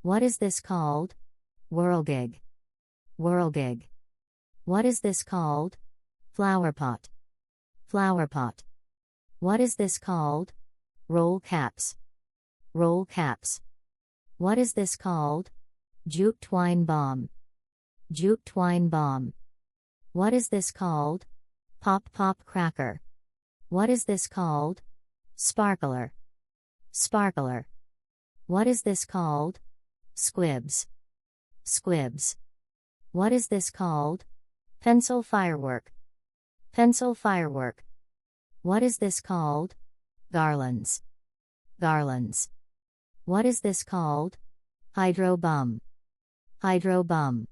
What is this called? Whirligig. Whirligig. What is this called? Flowerpot. Flowerpot. What is this called? Roll caps. Roll caps. What is this called? Jute twine bomb. Jute twine bomb. What is this called? Pop pop cracker. What is this called? Sparkler. Sparkler. What is this called? Squibs. Squibs. What is this called? Pencil firework. Pencil firework. What is this called? Garlands. Garlands. What is this called? Hydro bum. Hydro bum.